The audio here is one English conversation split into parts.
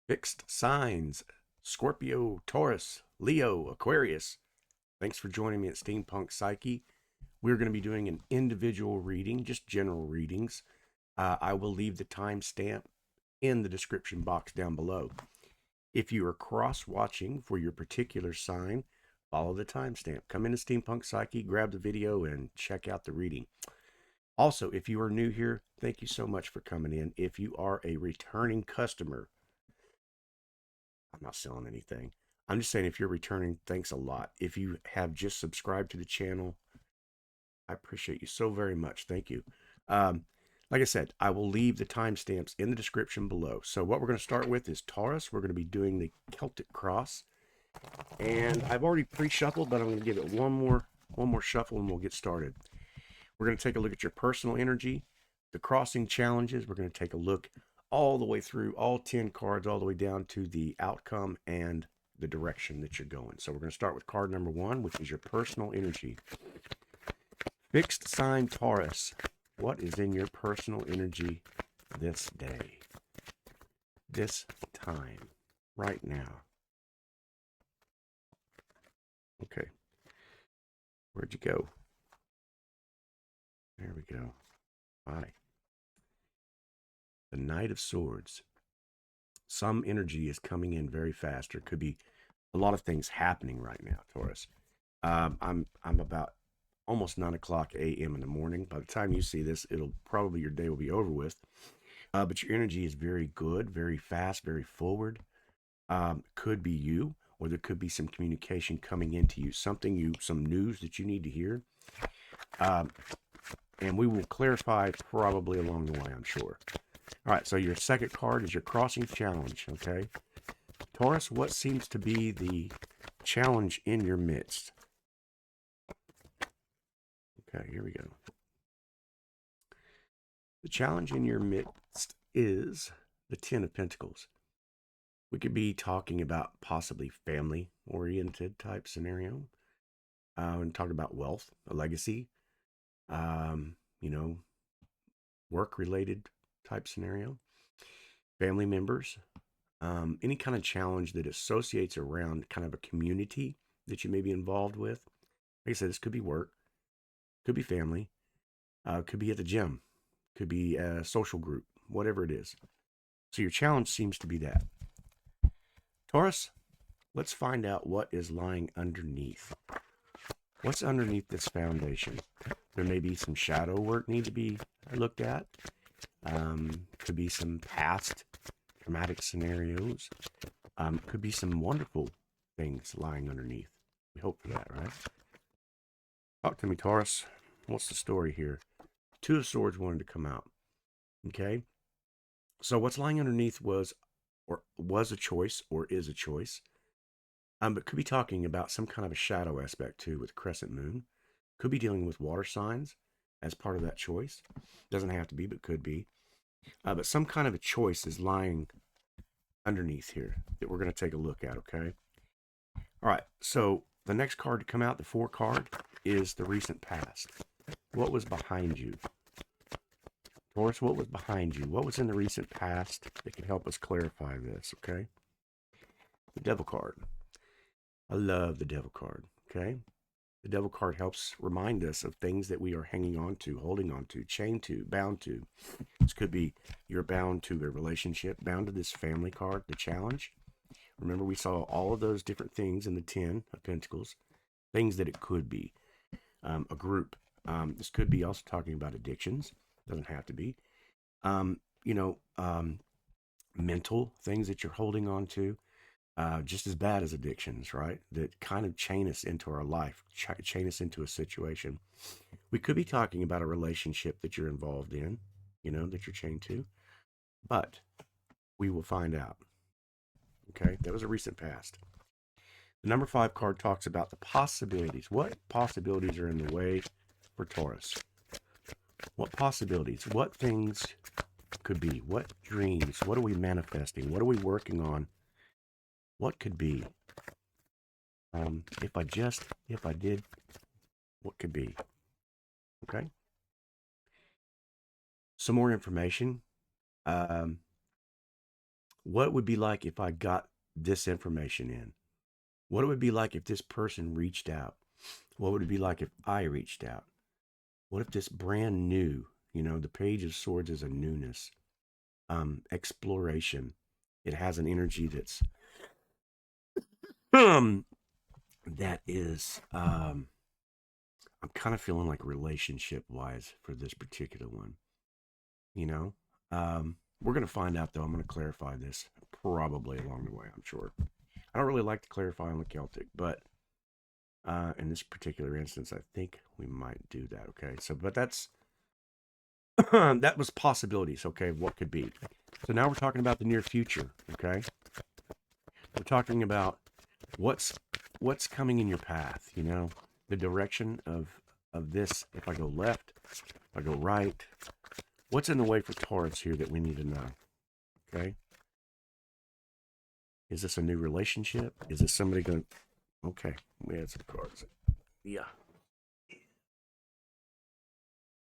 Fixed signs, Scorpio, Taurus, Leo, Aquarius. Thanks for joining me at Steampunk Psyche. We're going to be doing an individual reading, just general readings. I will leave the timestamp in the description box down below. If you are cross-watching for your particular sign, follow the timestamp. Come into Steampunk Psyche, grab the video, and check out the reading. Also, if you are new here, thank you so much for coming in. If you are a returning customer, I'm not selling anything. I'm just saying if you're returning, thanks a lot. If you have just subscribed to the channel, I appreciate you so very much. Thank you. Like I said, I will leave the timestamps in the description below. So what we're going to start with is Taurus. We're going to be doing the Celtic cross. And I've already pre-shuffled, but I'm going to give it one more shuffle and we'll get started. We're going to take a look at your personal energy, the crossing challenges. We're going to take a look all the way through all 10 cards, all the way down to the outcome and the direction that you're going. So we're going to start with card number 1, which is your personal energy. Fixed sign Taurus. What is in your personal energy this day, this time, right now? Okay. Where'd you go? There we go. Bye. The Knight of Swords. Some energy is coming in very fast. There could be a lot of things happening right now, Taurus. I'm about almost 9 o'clock a.m. in the morning. By the time you see this, it'll probably your day will be over with. But your energy is very good, very fast, very forward. Could be you, or there could be some communication coming into you, some news that you need to hear. And we will clarify probably along the way, I'm sure. All right, so your second card is your crossing challenge, okay? Taurus, what seems to be the challenge in your midst? Okay, here we go. The challenge in your midst is the Ten of Pentacles. We could be talking about possibly family-oriented type scenario. And talk about wealth, a legacy, work-related type scenario, family members, any kind of challenge that associates around kind of a community that you may be involved with. Like I said, this could be work, could be family, could be at the gym, could be a social group, whatever it is. So your challenge seems to be that. Taurus, let's find out what is lying underneath. What's underneath this foundation? There may be some shadow work need to be looked at. Could be some past traumatic scenarios. Could be some wonderful things lying underneath. We hope for that, right? Talk to me, Taurus. What's the story here? Two of Swords wanted to come out. Okay. So what's lying underneath was a choice or is a choice. But could be talking about some kind of a shadow aspect too with crescent moon. Could be dealing with water signs as part of that choice. Doesn't have to be, but could be. But some kind of a choice is lying underneath here that we're going to take a look at, okay? All right, so the next card to come out, the 4 card, is the recent past. What was behind you? Taurus, what was behind you? What was in the recent past that can help us clarify this, okay? The Devil card. I love the Devil card, okay? The Devil card helps remind us of things that we are hanging on to, holding on to, chained to, bound to. This could be you're bound to a relationship, bound to this family card, the challenge. Remember, we saw all of those different things in the 10 of Pentacles, things that it could be. A group. This could be also talking about addictions. Doesn't have to be. Mental things that you're holding on to. Just as bad as addictions, right? That kind of chain us into our life, chain us into a situation. We could be talking about a relationship that you're involved in, that you're chained to, but we will find out. Okay, that was a recent past. The number 5 card talks about the possibilities. What possibilities are in the way for Taurus? What possibilities? What things could be? What dreams? What are we manifesting? What are we working on? What could be? If I did, what could be? Okay. Some more information. What it would be like if I got this information in? What it would be like if this person reached out? What would it be like if I reached out? What if this brand new, the Page of Swords is a newness, exploration. It has an energy um, that is, I'm kind of feeling like relationship wise for this particular one, you know? We're going to find out though. I'm going to clarify this probably along the way, I'm sure. I don't really like to clarify on the Celtic, but in this particular instance, I think we might do that. Okay. So, but that's, that was possibilities. Okay. What could be. So now we're talking about the near future. Okay. We're talking about what's coming in your path, the direction of this. If I go left, if I go right, what's in the way for Taurus here that we need to know? Okay. Is this a new relationship? Is this somebody going to, okay, we had some cards. Yeah.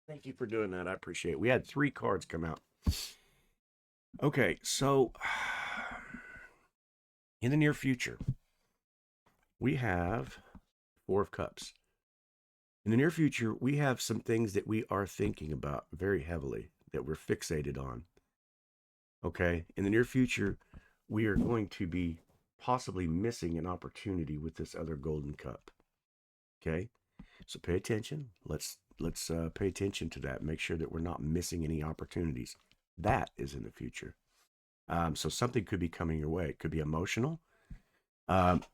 Thank you for doing that. I appreciate it. We had 3 cards come out. Okay, so in the near future, we have 4 of Cups. In the near future, we have some things that we are thinking about very heavily, that we're fixated on. Okay, in the near future, we are going to be possibly missing an opportunity with this other golden cup. Okay, so pay attention. Let's pay attention to that. Make sure that we're not missing any opportunities. That is in the future. So something could be coming your way. It could be emotional.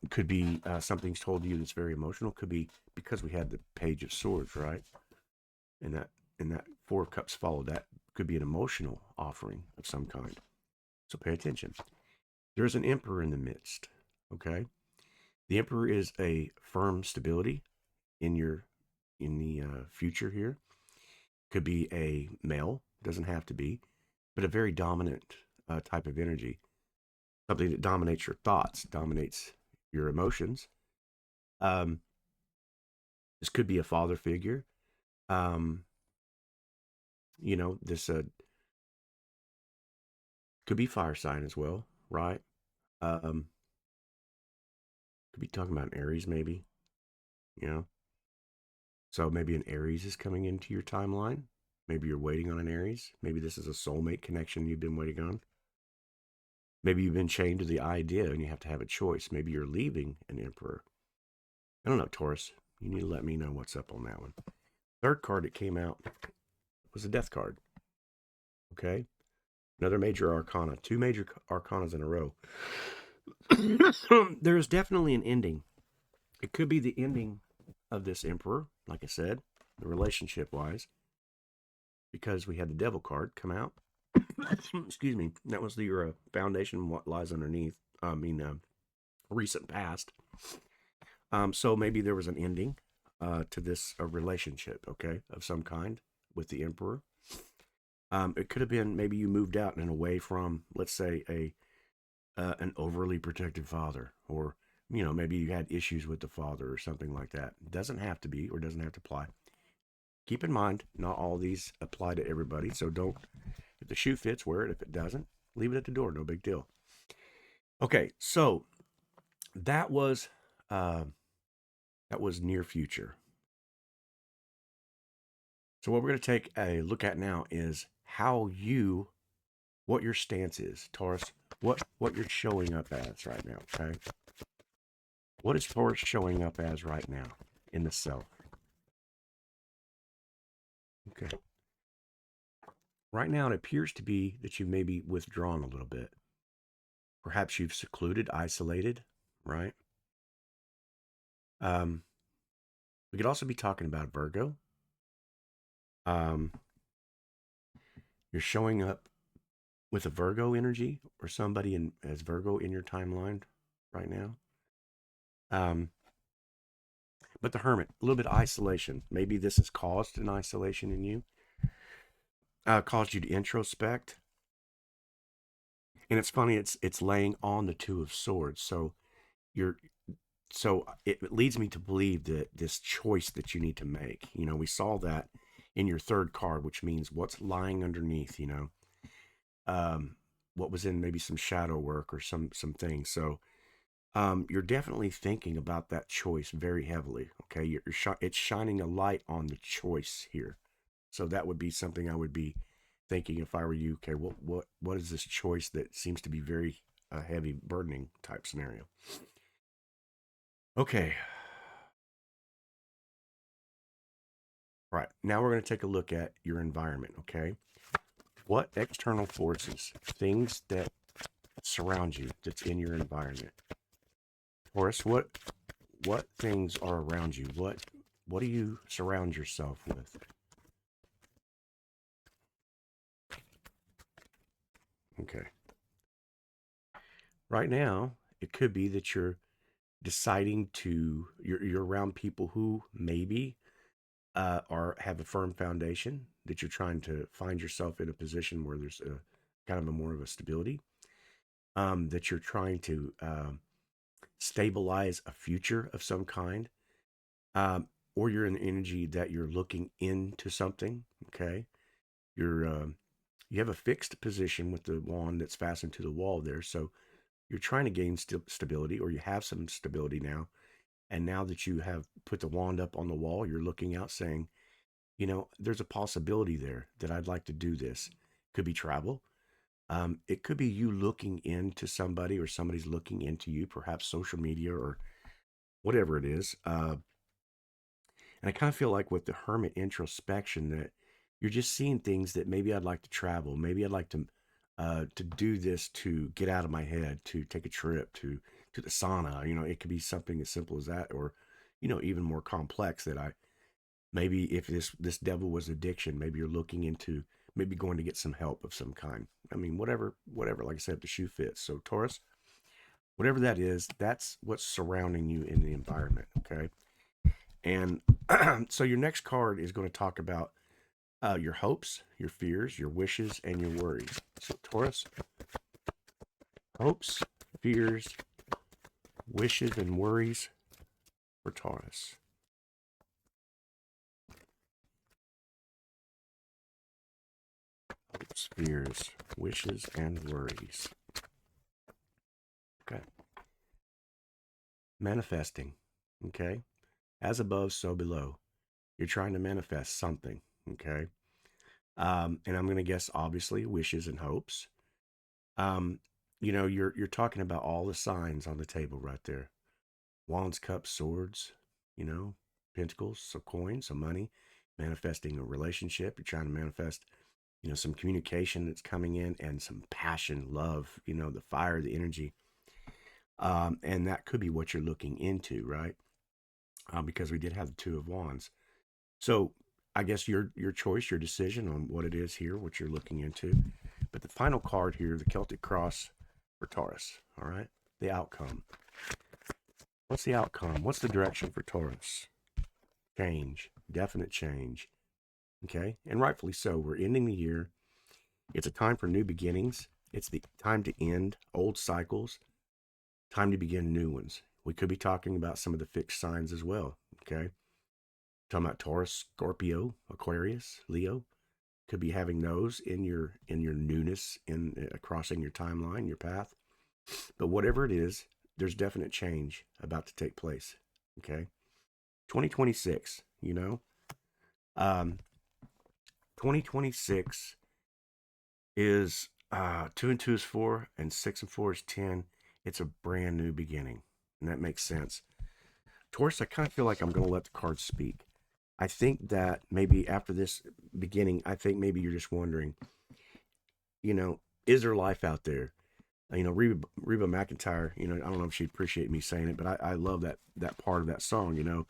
Could be something's told you that's very emotional. Could be because we had the Page of Swords, right? And that 4 of Cups followed. That could be an emotional offering of some kind. So pay attention. There's an Emperor in the midst. Okay, the Emperor is a firm stability in the future here. Could be a male, doesn't have to be, but a very dominant type of energy. Something that dominates your thoughts, dominates your emotions. This could be a father figure. This could be fire sign as well, right? Could be talking about an Aries, maybe. So maybe an Aries is coming into your timeline. Maybe you're waiting on an Aries. Maybe this is a soulmate connection you've been waiting on. Maybe you've been chained to the idea and you have to have a choice. Maybe you're leaving an Emperor. I don't know, Taurus. You need to let me know what's up on that one. 3rd card that came out was a Death card. Okay. Another major arcana. 2 major arcanas in a row. There is definitely an ending. It could be the ending of this Emperor, like I said, the relationship-wise, because we had the Devil card come out. Excuse me. That was the foundation, what lies underneath. Recent past. So maybe there was an ending to this relationship, okay, of some kind with the Emperor. It could have been maybe you moved out and away from, let's say, an overly protective father, or maybe you had issues with the father or something like that. It doesn't have to be, or doesn't have to apply. Keep in mind, not all these apply to everybody, so don't, if the shoe fits, wear it. If it doesn't, leave it at the door. No big deal. Okay, so that was near future. So what we're going to take a look at now is what your stance is, Taurus, what you're showing up as right now, okay? What is Taurus showing up as right now in the self? Okay. Right now, it appears to be that you've maybe withdrawn a little bit. Perhaps you've secluded, isolated, right? We could also be talking about Virgo. You're showing up with a Virgo energy, or somebody as Virgo in your timeline right now. But the Hermit, a little bit of isolation. Maybe this has caused an isolation in you, caused you to introspect. And it's funny, it's laying on the 2 of Swords. So it leads me to believe that this choice that you need to make, we saw that in your 3rd card, which means what's lying underneath, what was in maybe some shadow work or some things. So you're definitely thinking about that choice very heavily. Okay, it's shining a light on the choice here. So that would be something I would be thinking if I were you. Okay, what is this choice that seems to be very heavy, burdening type scenario? Okay, right now we're going to take a look at your environment. Okay, what external forces, things that surround you, that's in your environment? Taurus, what things are around you? What do you surround yourself with? Okay. Right now, it could be that you're deciding to you're around people who maybe are have a firm foundation, that you're trying to find yourself in a position where there's a kind of a more of a stability, that you're trying to stabilize a future of some kind, or you're in the energy that you're looking into something. Okay, you're you have a fixed position with the wand that's fastened to the wall there, so you're trying to gain stability, or you have some stability now. And now that you have put the wand up on the wall, you're looking out saying, you know, there's a possibility there that I'd like to do this. Could be travel. It could be you looking into somebody, or somebody's looking into you, perhaps social media or whatever it is. And I kind of feel like with the hermit introspection that you're just seeing things that maybe I'd like to travel. Maybe I'd like to do this, to get out of my head, to take a trip to the sauna. You know, it could be something as simple as that, or you know, even more complex, that I maybe if this devil was addiction, maybe you're looking into maybe going to get some help of some kind. I mean, whatever. Like I said, if the shoe fits. So Taurus, whatever that is, that's what's surrounding you in the environment. Okay, and so your next card is going to talk about your hopes, your fears, your wishes, and your worries. So Taurus, hopes, fears, wishes, and worries for Taurus. Hopes, fears, wishes, and worries. Okay. Manifesting. Okay. As above, so below. You're trying to manifest something. Okay. And I'm going to guess, obviously, wishes and hopes. Um, you know, you're talking about all the signs on the table right there. Wands, cups, swords, you know, pentacles, some coins, some money, manifesting a relationship. You're trying to manifest, you know, some communication that's coming in, and some passion, love, you know, the fire, the energy. And that could be what you're looking into, right? Because we did have the Two of Wands. So I guess your choice, your decision on what it is here, what you're looking into. But the final card here, the Celtic Cross for Taurus. All right, the outcome. What's the outcome? What's the direction for Taurus? Change, definite change. Okay, and rightfully so. We're ending the year. It's a time for new beginnings. It's the time to end old cycles, time to begin new ones. We could be talking about some of the fixed signs as well. Okay, talking about Taurus, Scorpio, Aquarius, Leo. Could be having those in your newness, in crossing your timeline, your path. But whatever it is, there's definite change about to take place. Okay, 2026. You know, um, 2026 is 2 and 2 is 4, and 6 and 4 is 10. It's a brand new beginning, and that makes sense. Taurus, I kind of feel like I'm going to let the cards speak. I think that maybe after this beginning, I think maybe you're just wondering, you know, is there life out there? You know, Reba McEntire, you know, I don't know if she'd appreciate me saying it, but I love that part of that song, you know.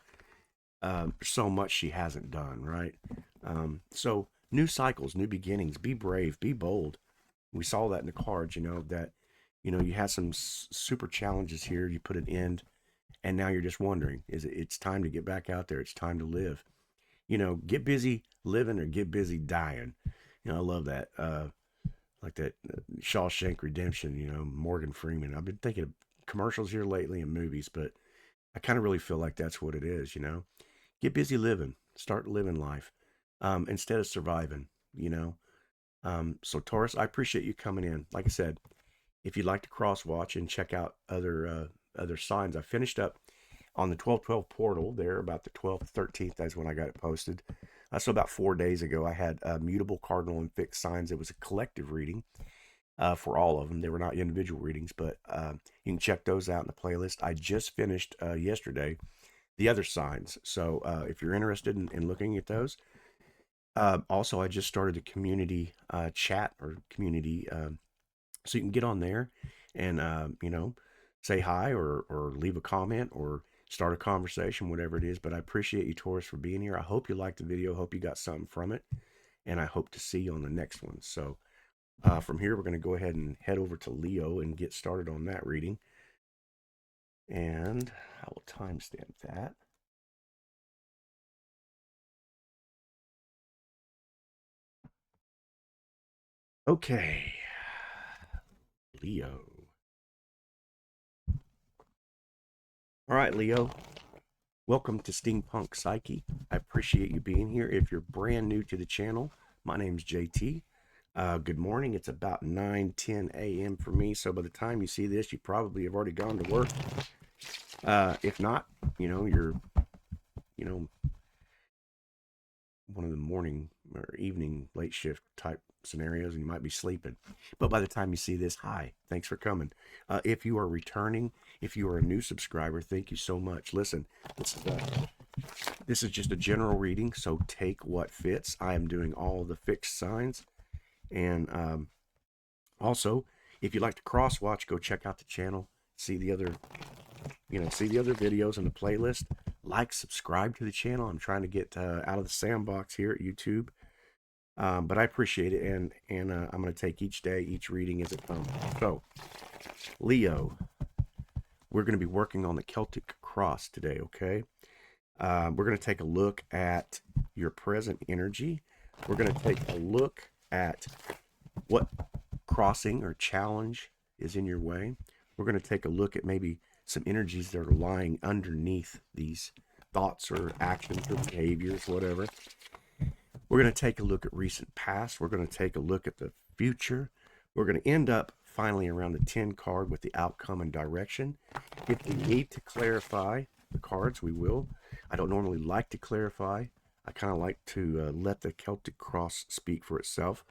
So much she hasn't done, right? So new cycles, new beginnings, be brave, be bold. We saw that in the cards, you know, that, you know, you had some super challenges here. You put an end, and now you're just wondering, it's time to get back out there. It's time to live. You know, get busy living or get busy dying. You know, I love that. Like that Shawshank Redemption, you know, Morgan Freeman. I've been thinking of commercials here lately and movies, but I kind of really feel like that's what it is, you know. Get busy living. Start living life instead of surviving, you know. So Taurus, I appreciate you coming in. Like I said, if you'd like to cross watch and check out other signs, I finished up on the 12/12 portal there about the 12th, 13th. That's when I got it posted. So about 4 days ago, I had mutable, cardinal, and fixed signs. It was a collective reading for all of them. They were not individual readings, but you can check those out in the playlist. I just finished yesterday the other signs. So if you're interested in looking at those, also I just started a community chat or community, so you can get on there and say hi or leave a comment or start a conversation, whatever it is. But I appreciate you, Taurus, for being here. I hope you liked the video. Hope you got something from it, and I hope to see you on the next one. So from here, we're going to go ahead and head over to Leo and get started on that reading. And I will timestamp that. Okay, Leo. All right, Leo. Welcome to Steampunk Psyche. I appreciate you being here. If you're brand new to the channel, my name's JT. Good morning. It's about 9:10 a.m. for me. So by the time you see this, you probably have already gone to work. If not, you're, one of the morning or evening late shift type scenarios, and you might be sleeping. But by the time you see this, hi, thanks for coming. If you are returning, if you are a new subscriber, thank you so much. Listen, this is just a general reading, so take what fits. I am doing all the fixed signs. And also, if you'd like to cross watch, go check out the channel, see the other videos in the playlist. Like, subscribe to the channel. I'm trying to get out of the sandbox here at YouTube. But I appreciate it, and I'm going to take each day, each reading as it comes. So, Leo, we're going to be working on the Celtic cross today, okay? We're going to take a look at your present energy. We're going to take a look at what crossing or challenge is in your way. We're going to take a look at maybe some energies that are lying underneath these thoughts or actions or behaviors, whatever. We're going to take a look at recent past. We're going to take a look at the future. We're going to end up finally around the 10 card with the outcome and direction. If we need to clarify the cards, we will. I don't normally like to clarify. I kind of like to let the Celtic cross speak for itself.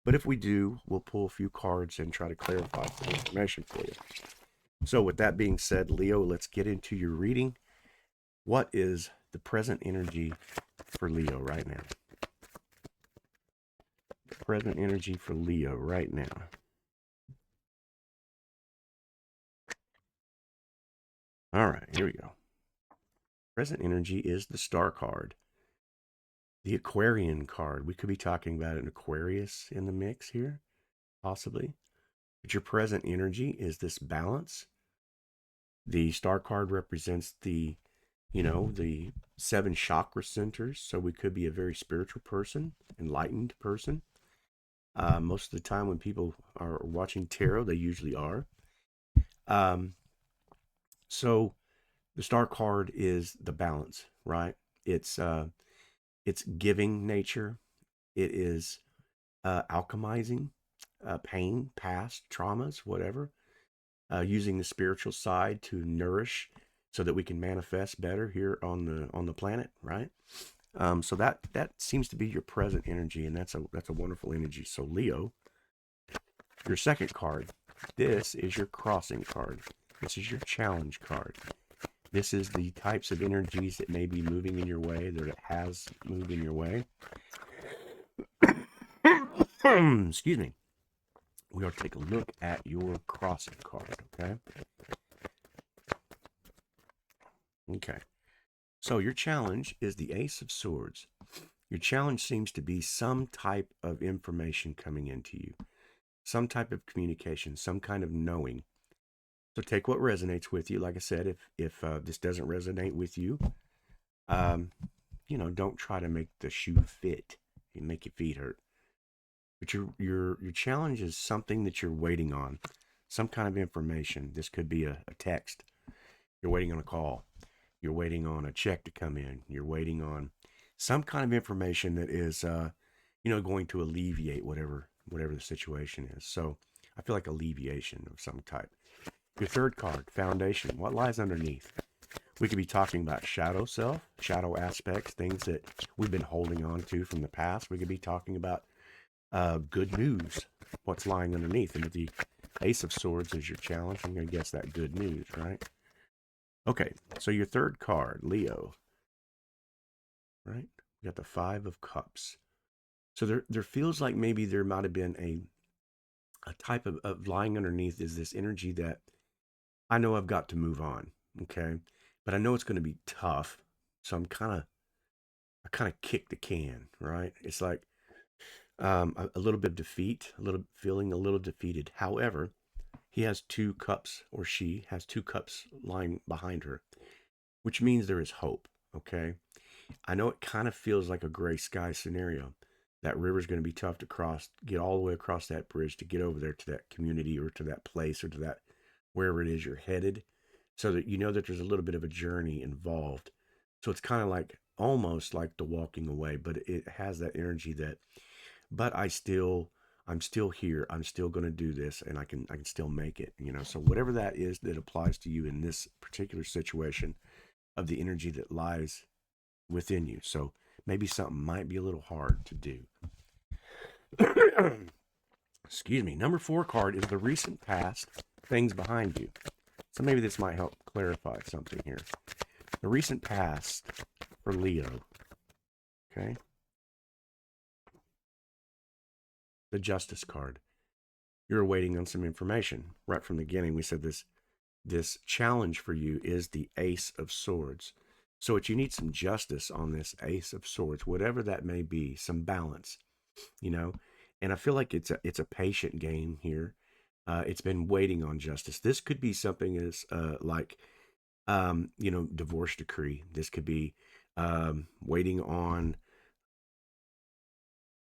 But if we do, we'll pull a few cards and try to clarify some information for you. So with that being said, Leo, let's get into your reading. What is the present energy for Leo right now? Present energy for Leo right now. All right, here we go. Present energy is the Star card. The Aquarian card. We could be talking about an Aquarius in the mix here, possibly. But your present energy is this balance. The Star card represents the 7 chakra centers. So we could be a very spiritual person, enlightened person. Most of the time when people are watching tarot, they usually are. So the Star card is the balance, right? It's giving nature. It is alchemizing pain, past traumas, whatever. Using the spiritual side to nourish so that we can manifest better here on the planet, right? So that seems to be your present energy, and that's a wonderful energy. So Leo, your second card, this is your crossing card. This is your challenge card. This is the types of energies that may be moving in your way, that it has moved in your way. Excuse me. We are to take a look at your crossing card, okay? Okay. So your challenge is the Ace of Swords. Your challenge seems to be some type of information coming into you, some type of communication, some kind of knowing. So take what resonates with you. Like I said, if this doesn't resonate with you, don't try to make the shoe fit and make your feet hurt. But your challenge is something that you're waiting on, some kind of information. This could be a text. You're waiting on a call. You're waiting on a check to come in. You're waiting on some kind of information that is, going to alleviate whatever the situation is. So I feel like alleviation of some type. Your third card, foundation. What lies underneath? We could be talking about shadow self, shadow aspects, things that we've been holding on to from the past. We could be talking about good news, what's lying underneath. And with the Ace of Swords is your challenge, I'm going to guess that good news, right? Okay, so your third card, Leo, right? We got the Five of Cups. So there feels like maybe there might have been a type of lying underneath is this energy that I know I've got to move on, okay? But I know it's going to be tough, so I kind of kick the can, right? It's like a little bit of defeat, feeling a little defeated. However, he has two cups, or she has two cups lying behind her, which means there is hope, okay? I know it kind of feels like a gray sky scenario. That river's going to be tough to cross, get all the way across that bridge to get over there to that community or to that place or to that wherever it is you're headed, so that you know that there's a little bit of a journey involved. So it's kind of like almost like the walking away, but it has that energy that, but I'm still here. I'm still going to do this, and I can still make it, So whatever that is that applies to you in this particular situation of the energy that lies within you. So maybe something might be a little hard to do. Excuse me. Number 4 card is the recent past, things behind you. So maybe this might help clarify something here. The recent past for Leo. Okay. The Justice card. You're waiting on some information. Right from the beginning, we said this challenge for you is the Ace of Swords. So you need some justice on this Ace of Swords, whatever that may be, some balance, And I feel like it's a patient game here. It's been waiting on justice. This could be something as like, divorce decree. This could be waiting on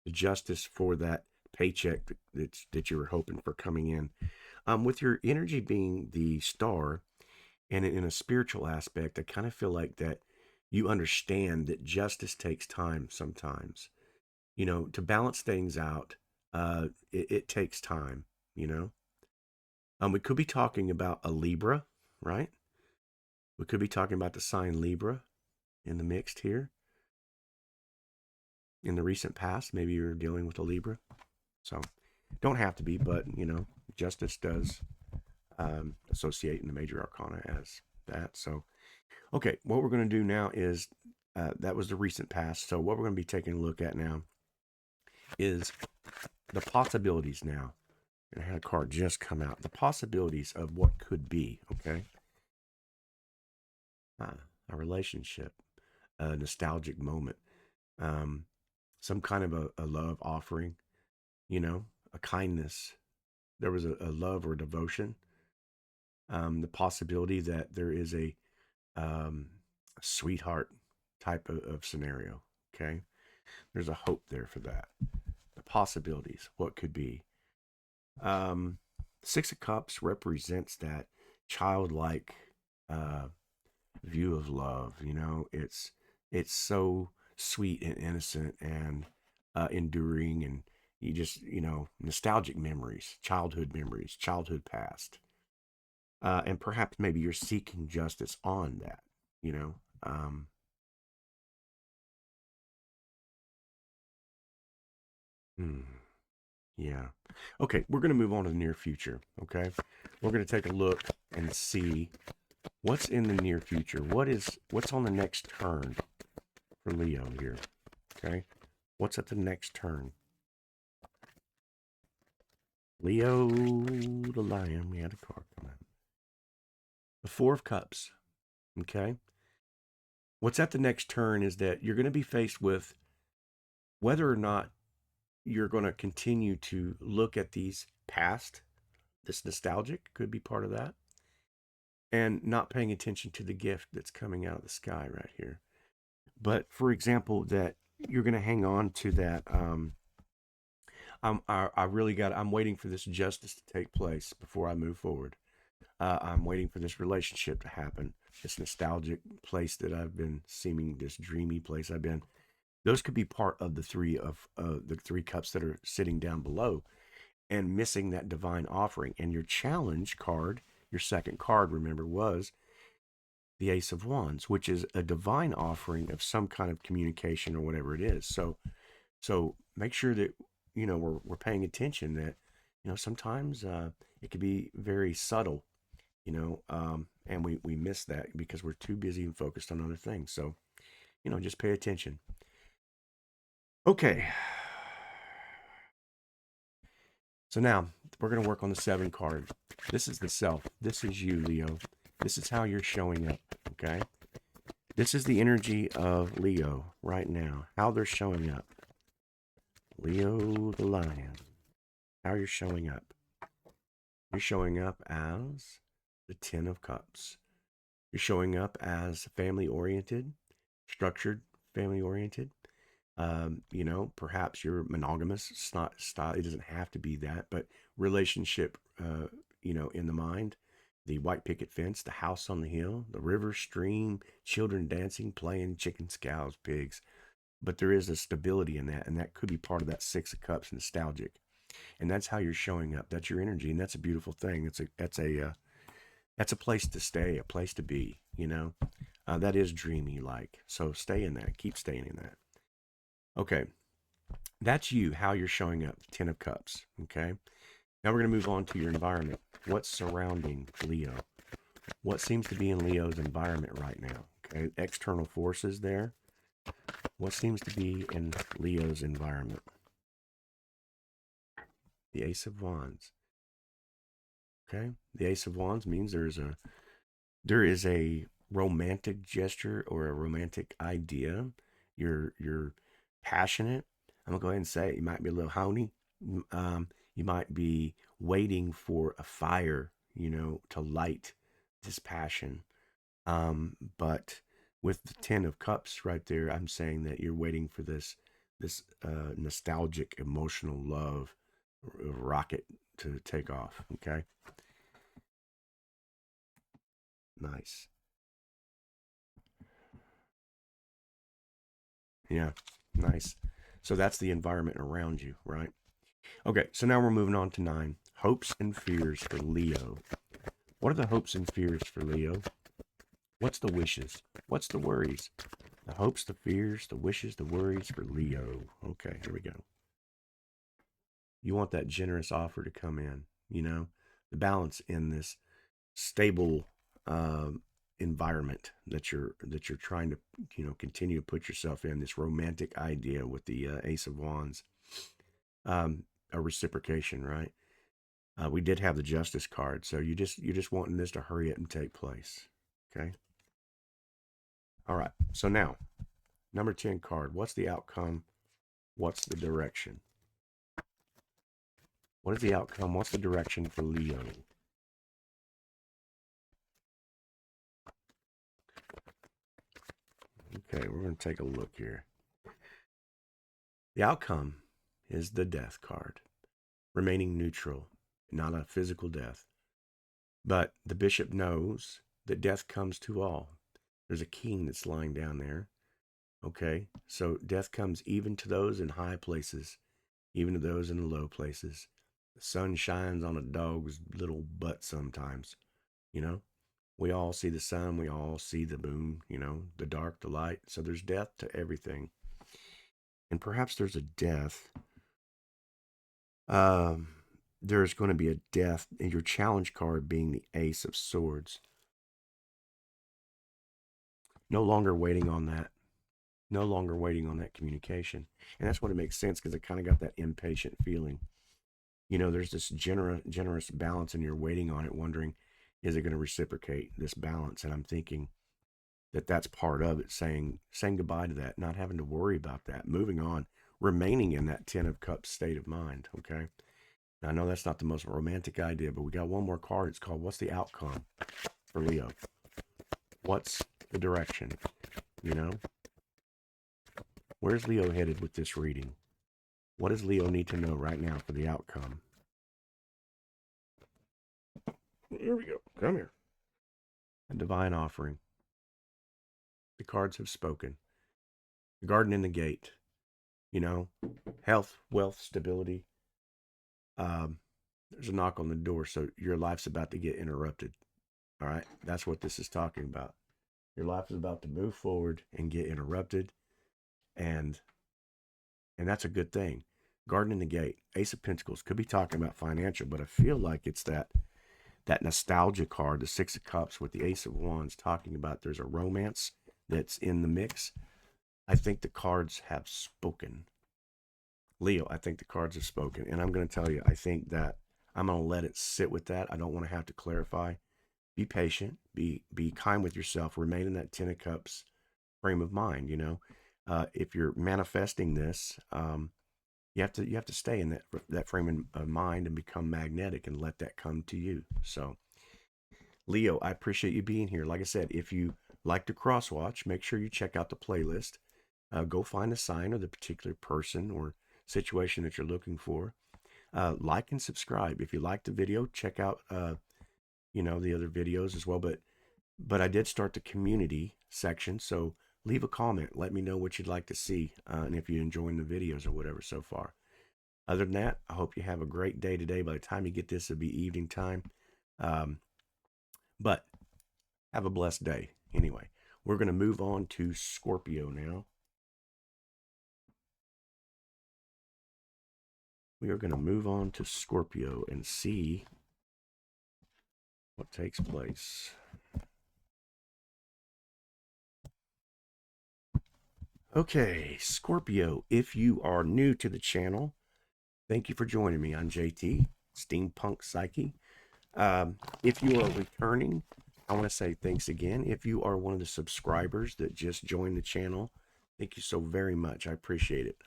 the justice for that paycheck that you were hoping for coming in. With your energy being the Star, and in a spiritual aspect, I kind of feel like that you understand that justice takes time sometimes. To balance things out, it takes time, We could be talking about a Libra, right? We could be talking about the sign Libra in the mixed here. In the recent past, maybe you're dealing with a Libra. So, don't have to be, but, justice does associate in the major arcana as that. So, okay, what we're going to do now is, that was the recent past. So what we're going to be taking a look at now is the possibilities now. And I had a card just come out. The possibilities of what could be, okay? A relationship, a nostalgic moment, some kind of a love offering, a kindness. There was a love or devotion. The possibility that there is a sweetheart type of scenario, okay? There's a hope there for that. The possibilities, what could be. 6 of Cups represents that childlike view of love. It's so sweet and innocent and enduring, and you just nostalgic memories, childhood past, and perhaps maybe you're seeking justice on that. Yeah. Okay, we're going to move on to the near future, okay? We're going to take a look and see what's in the near future. What's on the next turn for Leo here, okay? What's at the next turn? Leo the Lion, we had a card come out. The 4 of Cups, okay? What's at the next turn is that you're going to be faced with whether or not you're going to continue to look at these past, this nostalgic could be part of that, and not paying attention to the gift that's coming out of the sky right here. But for example, that you're going to hang on to that. I'm waiting for this justice to take place before I move forward. I'm waiting for this relationship to happen. This nostalgic place that I've been seeming, this dreamy place I've been. Those could be part of the three cups that are sitting down below and missing that divine offering. And your challenge card, your second card, remember, was the Ace of Wands, which is a divine offering of some kind of communication or whatever it is. So make sure that we're paying attention, that sometimes it can be very subtle, and we miss that because we're too busy and focused on other things. So just pay attention. Okay. So now we're going to work on the 7 card. This is the self. This is you, Leo. This is how you're showing up. Okay. This is the energy of Leo right now, how they're showing up. Leo the lion, how you're showing up. You're showing up as the 10 of Cups. You're showing up as family-oriented, structured, family-oriented. Perhaps you're monogamous. It's not style. It doesn't have to be that, but relationship, in the mind. The white picket fence, the house on the hill, the river, stream, children dancing, playing, chickens, cows, pigs. But there is a stability in that, and that could be part of that 6 of Cups, nostalgic. And that's how you're showing up. That's your energy, and that's a beautiful thing. That's a place to stay, a place to be. That is dreamy like. So stay in that. Keep staying in that. Okay, that's you, how you're showing up. 10 of Cups. Okay, now we're going to move on to your environment. What's surrounding Leo? What seems to be in Leo's environment right now? Okay, external forces there. What seems to be in Leo's environment? The Ace of Wands. Okay, the Ace of Wands means there is a romantic gesture or a romantic idea. You're passionate. I'm gonna go ahead and say it. You might be a little honey. You might be waiting for a fire, to light this passion. But with the 10 of Cups right there, I'm saying that you're waiting for this nostalgic, emotional love rocket to take off. Okay, nice. Yeah, nice. So that's the environment around you, right? Okay, so now we're moving on to 9. Hopes and fears for Leo. What are the hopes and fears for Leo? What's the wishes? What's the worries? The hopes, the fears, the wishes, the worries for Leo. Okay, here we go. You want that generous offer to come in, the balance in this stable environment that you're trying to continue to put yourself in, this romantic idea with the Ace of Wands, a reciprocation, right? We did have the Justice card, so you're just wanting this to hurry up and take place. Okay. All right. So now, number 10 card. What's the outcome? What's the direction? What is the outcome? What's the direction for Leo? Okay, we're going to take a look here. The outcome is the Death card. Remaining neutral, not a physical death. But the bishop knows that death comes to all. There's a king that's lying down there. Okay, so death comes even to those in high places, even to those in the low places. The sun shines on a dog's little butt sometimes, you know? We all see the sun, we all see the moon, the dark, the light. So there's death to everything. And perhaps there's a death. There's going to be a death, and your challenge card being the Ace of Swords. No longer waiting on that. No longer waiting on that communication. And that's what it makes sense, because I kind of got that impatient feeling. There's this generous balance, and you're waiting on it, wondering, is it going to reciprocate this balance? And I'm thinking that that's part of it, saying goodbye to that, not having to worry about that, moving on, remaining in that 10 of Cups state of mind. Okay. Now, I know that's not the most romantic idea, but we got one more card. It's called What's the Outcome for Leo? What's the direction? Where's Leo headed with this reading? What does Leo need to know right now for the outcome? Here we go. Come here. A divine offering. The cards have spoken. The garden in the gate, health, wealth, stability. There's a knock on the door, so your life's about to get interrupted. All right, that's what this is talking about. Your life is about to move forward and get interrupted, and that's a good thing. Garden in the gate, Ace of Pentacles, could be talking about financial, but I feel like it's that nostalgia card, the Six of Cups with the Ace of Wands, talking about there's a romance that's in the mix. I think the cards have spoken. Leo, I think the cards have spoken. And I'm going to tell you, I think that I'm going to let it sit with that. I don't want to have to clarify. Be patient. Be kind with yourself. Remain in that Ten of Cups frame of mind, if you're manifesting this, you have to stay in that frame of mind and become magnetic and let that come to you. So, Leo, I appreciate you being here. Like I said, if you like to cross watch, make sure you check out the playlist. Go find a sign or the particular person or situation that you're looking for. Like and subscribe. If you like the video, check out the other videos as well. But I did start the community section, so leave a comment. Let me know what you'd like to see, and if you're enjoying the videos or whatever so far. Other than that, I hope you have a great day today. By the time you get this, it'll be evening time. But have a blessed day. Anyway, we're going to move on to Scorpio now. We are going to move on to Scorpio and see what takes place. Okay, Scorpio, if you are new to the channel, thank you for joining me. I'm JT, Steampunk Psyche. If you are returning, I want to say thanks again. If you are one of the subscribers that just joined the channel, thank you so very much. I appreciate it.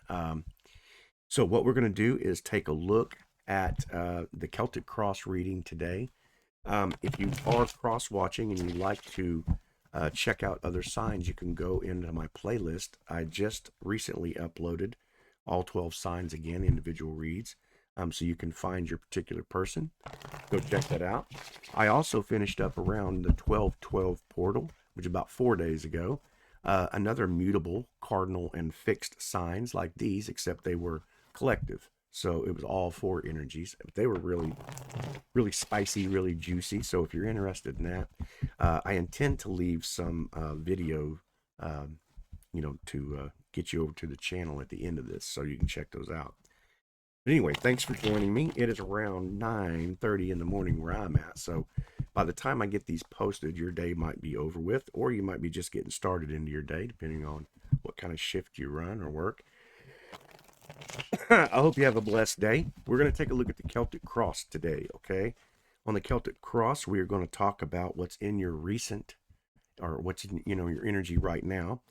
So what we're going to do is take a look at the Celtic Cross reading today. If you are cross-watching and you'd like to check out other signs, you can go into my playlist. I just recently uploaded all 12 signs again, individual reads, so you can find your particular person. Go check that out. I also finished up around the 12-12 portal, which is about 4 days ago. Another mutable, cardinal, and fixed signs like these, except they were collective. So it was all 4 energies. They were really, really spicy, really juicy. So if you're interested in that, I intend to leave some video, to get you over to the channel at the end of this so you can check those out. But anyway, thanks for joining me. It is around 9:30 in the morning where I'm at. So by the time I get these posted, your day might be over with, or you might be just getting started into your day, depending on what kind of shift you run or work. I hope you have a blessed day. We're going to take a look at the Celtic Cross today, okay? On the Celtic Cross, we are going to talk about what's in your recent, or what's in, your energy right now.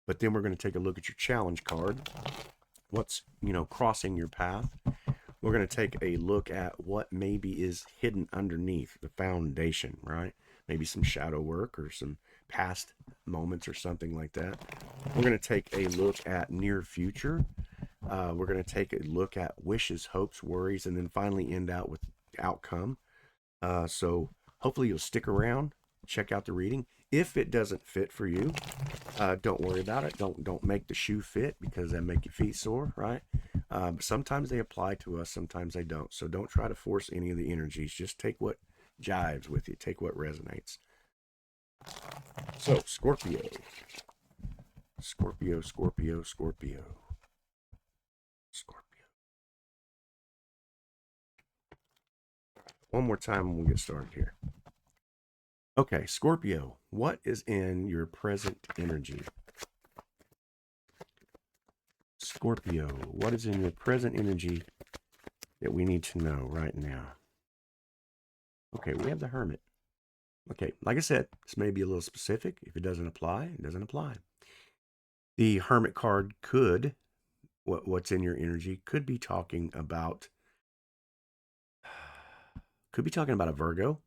But then we're going to take a look at your challenge card. What's, crossing your path. We're going to take a look at what maybe is hidden underneath the foundation, right? Maybe some shadow work or some past moments or something like that. We're going to take a look at near future. We're going to take a look at wishes, hopes, worries, and then finally end out with outcome. So hopefully you'll stick around, check out the reading. If it doesn't fit for you, don't worry about it. Don't make the shoe fit, because that make your feet sore, right? But sometimes they apply to us, sometimes they don't. So don't try to force any of the energies. Just take what jives with you. Take what resonates. So Scorpio. Scorpio, Scorpio, Scorpio. Scorpio. One more time and we'll get started here. Okay, Scorpio, what is in your present energy? Scorpio, what is in your present energy that we need to know right now? Okay, we have the Hermit. Okay, like I said, this may be a little specific. If it doesn't apply, it doesn't apply. The Hermit card could, what's in your energy, could be talking about a Virgo.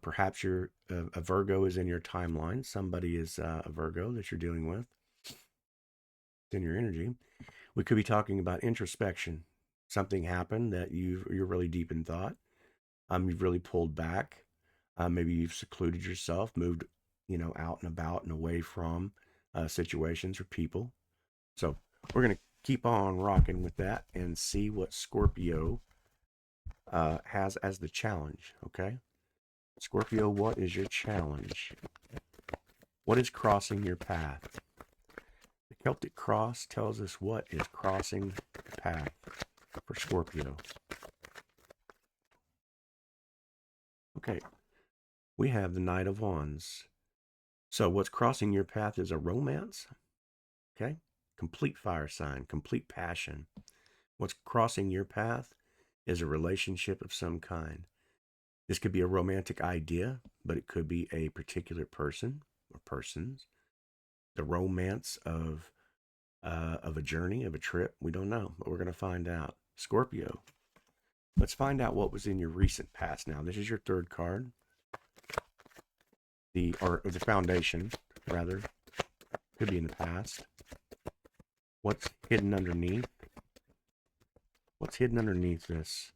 Perhaps you're a Virgo is in your timeline. Somebody is a Virgo that you're dealing with. It's in your energy. We could be talking about introspection. Something happened that you're really deep in thought. You've really pulled back. Maybe you've secluded yourself, moved, out and about and away from situations or people. So we're going to keep on rocking with that and see what Scorpio has as the challenge, okay? Scorpio, what is your challenge? What is crossing your path? The Celtic cross tells us what is crossing the path for Scorpio. Okay, we have the Knight of Wands. So what's crossing your path is a romance, okay? Complete fire sign, complete passion. What's crossing your path is a relationship of some kind. This could be a romantic idea, but it could be a particular person or persons. The romance of a journey, of a trip, we don't know, but we're going to find out. Scorpio, let's find out what was in your recent past. Now, this is your third card, the foundation, rather, could be in the past. What's hidden underneath? What's hidden underneath this?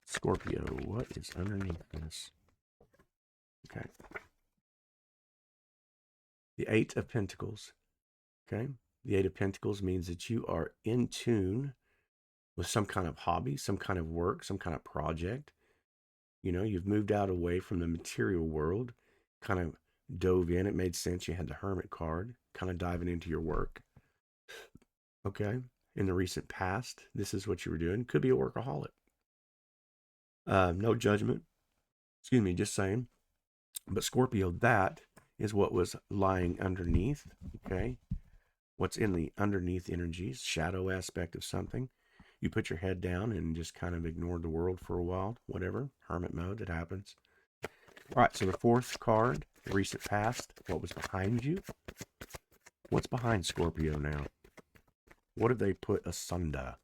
Scorpio, what is underneath this? Okay. The Eight of Pentacles. Okay. The Eight of Pentacles means that you are in tune with some kind of hobby, some kind of work, some kind of project. You know, you've moved out away from the material world, kind of dove in. It made sense. You had the Hermit card, kind of diving into your work. Okay. In the recent past, this is what you were doing. Could be a workaholic. No judgment. Excuse me, just saying. But Scorpio, that is what was lying underneath. Okay. What's in the underneath energies, shadow aspect of something. You put your head down and just kind of ignored the world for a while, whatever, hermit mode, it happens. All right, so the fourth card, the recent past, what was behind you? What's behind Scorpio now? What did they put asunder?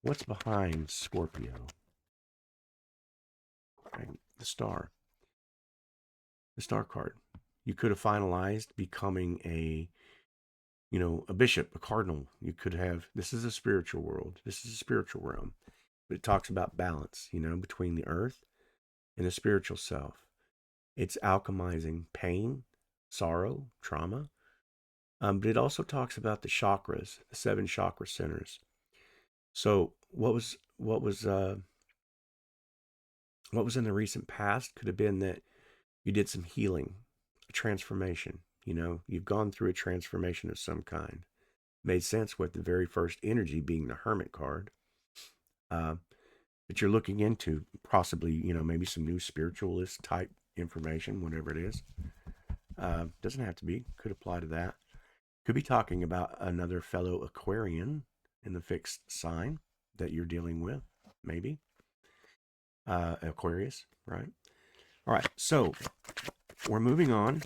What's behind Scorpio? Okay, the star. The star card. You could have finalized becoming a bishop, a cardinal. You could have, this is a spiritual world. This is a spiritual realm. But it talks about balance, between the earth and the spiritual self. It's alchemizing pain, sorrow, trauma. But it also talks about the chakras, the 7 chakra centers. So what was in the recent past could have been that you did some healing, a transformation. You've gone through a transformation of some kind. Made sense with the very first energy being the Hermit card. That you're looking into possibly, maybe some new spiritualist type information, whatever it is. Doesn't have to be, could apply to that. Could be talking about another fellow Aquarian in the fixed sign that you're dealing with, maybe. Aquarius, right? All right, so we're moving on.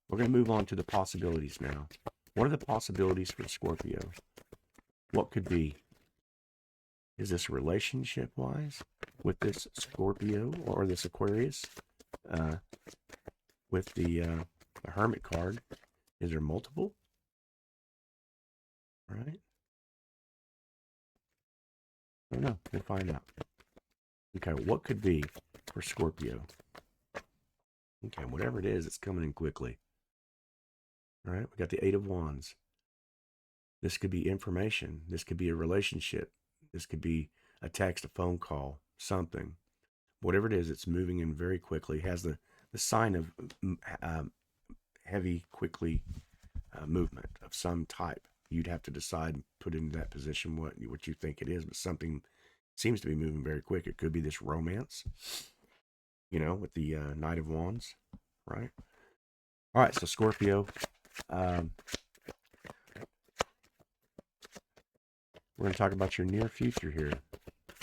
We're going to move on to the possibilities now. What are the possibilities for Scorpio? What could be? Is this relationship-wise with this Scorpio or this Aquarius? With the Hermit card, is there multiple? All right. I don't know. We'll find out. Okay, what could be for Scorpio? Okay, whatever it is, it's coming in quickly. All right, we got the Eight of Wands. This could be information. This could be a relationship. This could be a text, a phone call, something. Whatever it is, it's moving in very quickly. It has the sign of heavy, quickly movement of some type. You'd have to decide, put into that position what you think it is, but something seems to be moving very quick. It could be this romance, with the Knight of Wands, right? All right, so Scorpio. We're going to talk about your near future here.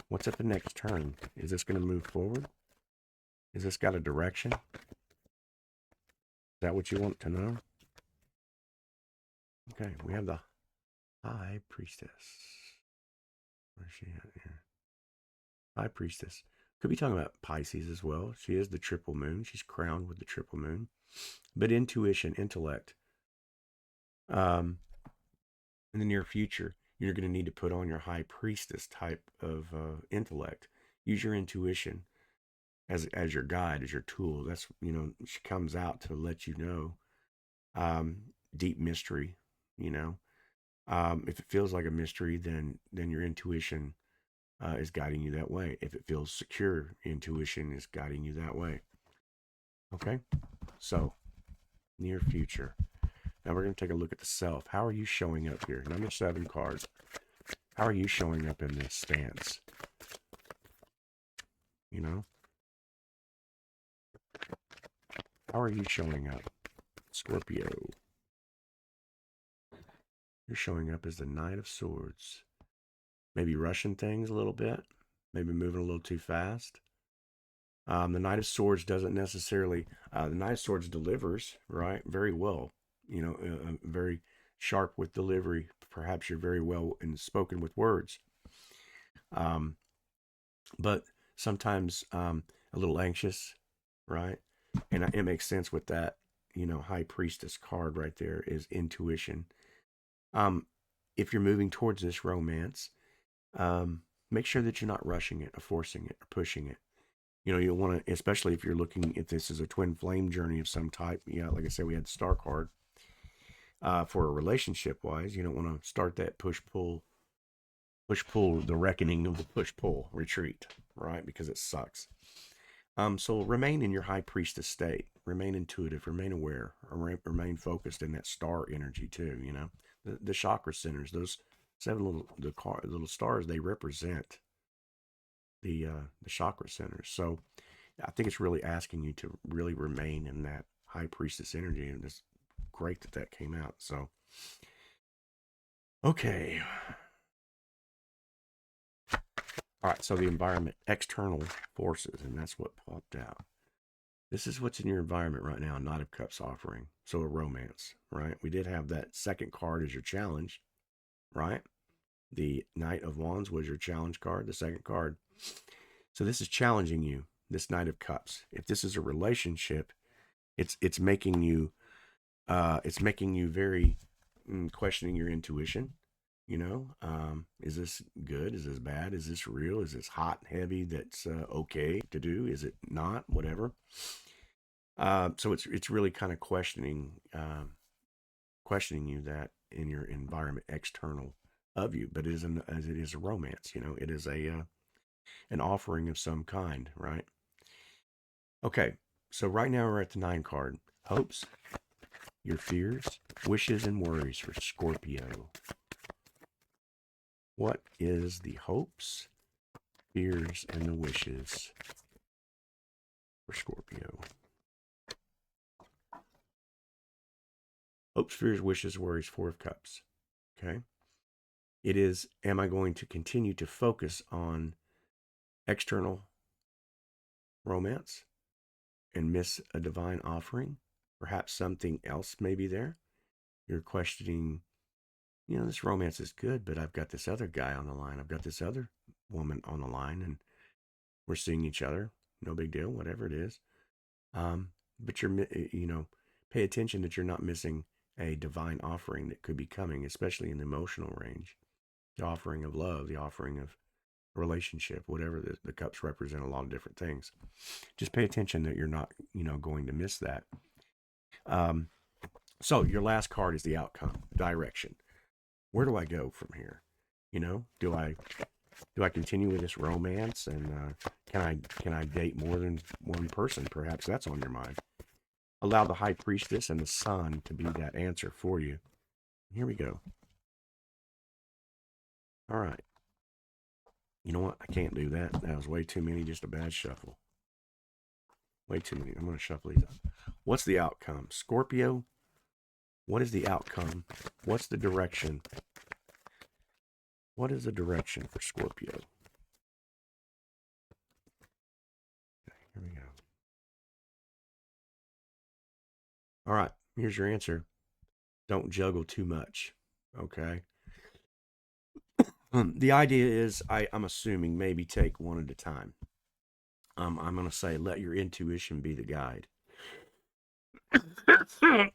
What's at the next turn? Is this going to move forward? Is this got a direction? Is that what you want to know? Okay, we have the High Priestess. Where's she at here? High Priestess. Could be talking about Pisces as well. She is the triple moon. She's crowned with the triple moon. But intuition, intellect. In the near future, you're going to need to put on your High Priestess type of intellect. Use your intuition. as your guide, as your tool. That's, she comes out to let you know, deep mystery, you know. If it feels like a mystery, then your intuition is guiding you that way. If it feels secure, intuition is guiding you that way. Okay, so near future. Now we're going to take a look at the self. How are you showing up here? Number 7 cards. How are you showing up in this stance? You know? How are you showing up? Scorpio. You're showing up as the Knight of Swords. Maybe rushing things a little bit. Maybe moving a little too fast. The Knight of Swords doesn't necessarily... the Knight of Swords delivers, right? Very well. You know, very sharp with delivery. Perhaps you're very well spoken with words. But sometimes a little anxious, right? And it makes sense with that, High Priestess card right there is intuition. If you're moving towards this romance, make sure that you're not rushing it or forcing it or pushing it. You'll want to, especially if you're looking, if this is a twin flame journey of some type, like I said, we had the star card. For a relationship wise, you don't want to start that push-pull, the reckoning of the push-pull retreat, right? Because it sucks. So remain in your High Priestess state. Remain intuitive. Remain aware. Remain focused in that star energy too. The chakra centers. Those 7 little stars. They represent the chakra centers. So I think it's really asking you to really remain in that High Priestess energy, and it's great that came out. So okay. All right, so the environment, external forces, and that's what popped out. This is what's in your environment right now, Knight of Cups offering. So a romance, right? We did have that second card as your challenge, right? The Knight of Wands was your challenge card, the second card. So this is challenging you, this Knight of Cups. If this is a relationship, it's making you very questioning your intuition. Is this good? Is this bad? Is this real? Is this hot and heavy? That's okay to do? Is it not? Whatever. So it's really kind of questioning you that in your environment, external of you, but as it is a romance. It is an offering of some kind, right? Okay, so right now we're at the 9 card. Hopes, your fears, wishes, and worries for Scorpio. What is the hopes, fears, and the wishes for Scorpio? Hopes, fears, wishes, worries, 4 of Cups. Okay. It is, am I going to continue to focus on external romance and miss a divine offering? Perhaps something else may be there. You're questioning, this romance is good, but I've got this other guy on the line. I've got this other woman on the line, and we're seeing each other. No big deal, whatever it is. But you're, pay attention that you're not missing a divine offering that could be coming, especially in the emotional range. The offering of love, the offering of relationship, whatever the cups represent a lot of different things. Just pay attention that you're not, going to miss that. So your last card is the outcome, direction. Where do I go from here? Do I continue with this romance, and can I date more than one person? Perhaps that's on your mind. Allow the High Priestess and the Sun to be that answer for you. Here we go. All right. You know what? I can't do that. That was way too many. Just a bad shuffle. Way too many. I'm going to shuffle these up. What's the outcome? Scorpio, what is the outcome? What's the direction? What is the direction for Scorpio? Okay, here we go. All right, here's your answer. Don't juggle too much, okay? The idea is, I'm assuming, maybe take one at a time. I'm going to say let your intuition be the guide.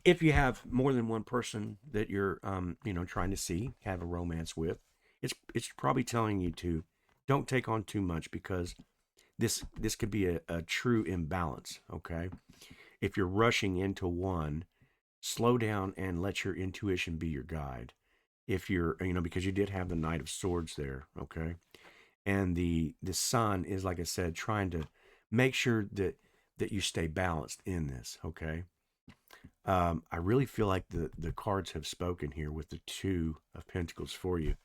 If you have more than one person that you're, trying to see, have a romance with, it's probably telling you to don't take on too much, because this could be a true imbalance. Okay, if you're rushing into one, slow down and let your intuition be your guide. If you're, because you did have the Knight of Swords there, okay, and the Sun is, like I said, trying to make sure that you stay balanced in this. Okay, I really feel like the cards have spoken here with the Two of Pentacles for you.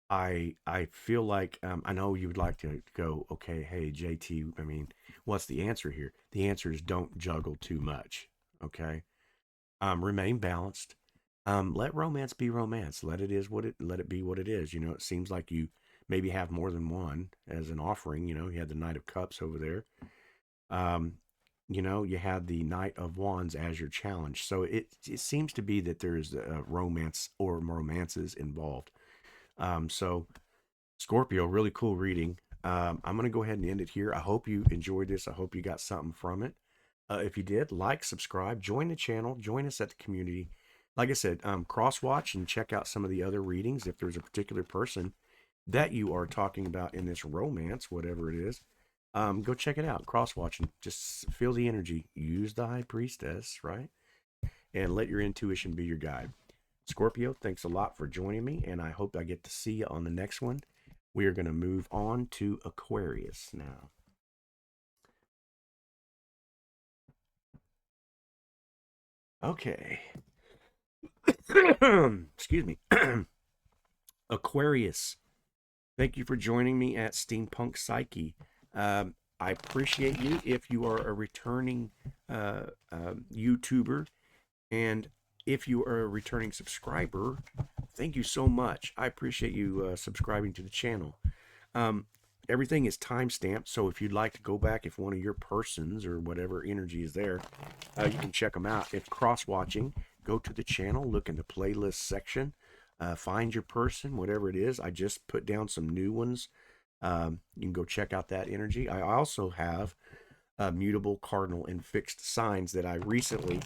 I feel like, I know you would like to go, okay, hey JT, I mean, what's the answer here? The answer is don't juggle too much. Okay, remain balanced. Let romance be romance. Let it be what it is. It seems like you maybe have more than one as an offering. You had the Knight of Cups over there. Um, you had the Knight of Wands as your challenge. So it seems to be that there's a romance or romances involved. So Scorpio, really cool reading. I'm going to go ahead and end it here. I hope you enjoyed this. I hope you got something from it. If you did, like, subscribe, join the channel, join us at the community. Like I said, cross-watch and check out some of the other readings. If there's a particular person that you are talking about in this romance, whatever it is, go check it out. Cross-watch and just feel the energy. Use the High Priestess, right? And let your intuition be your guide. Scorpio, thanks a lot for joining me, and I hope I get to see you on the next one. We are going to move on to Aquarius now. Okay. Excuse me. Aquarius, thank you for joining me at Steampunk Psyche. I appreciate you if you are a returning YouTuber, and if you are a returning subscriber, thank you so much. I appreciate you subscribing to the channel. Everything is time-stamped, so if you'd like to go back, if one of your persons or whatever energy is there, you can check them out. If cross-watching, go to the channel, look in the playlist section, find your person, whatever it is. I just put down some new ones. You can go check out that energy. I also have mutable, cardinal, and fixed signs that I recently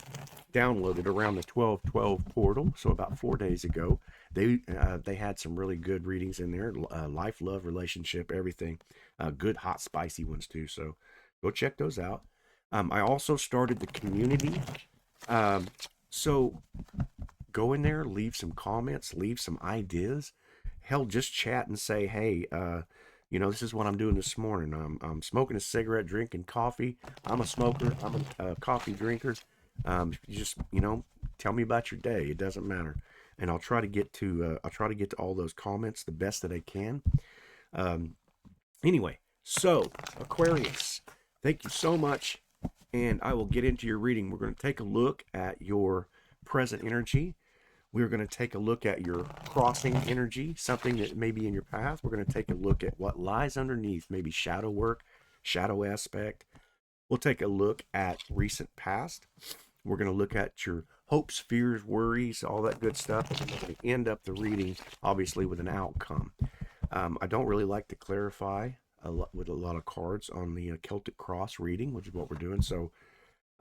downloaded around the 12/12 portal, so about 4 days ago. They had some really good readings in there, life, love, relationship, everything. Good, hot, spicy ones too, so go check those out. I also started the community, so go in there, leave some comments, leave some ideas. Hell, just chat and say, hey, this is what I'm doing this morning. I'm smoking a cigarette, drinking coffee. I'm a smoker. I'm a coffee drinker. You just, tell me about your day. It doesn't matter, and I'll try to get to all those comments the best that I can. Anyway, so Aquarius, thank you so much, and I will get into your reading. We're going to take a look at your present energy. We're going to take a look at your crossing energy, something that may be in your path. We're going to take a look at what lies underneath, maybe shadow work, shadow aspect. We'll take a look at recent past. We're going to look at your hopes, fears, worries, all that good stuff. And we're going to end up the reading, obviously, with an outcome. I don't really like to clarify with a lot of cards on the Celtic Cross reading, which is what we're doing. So,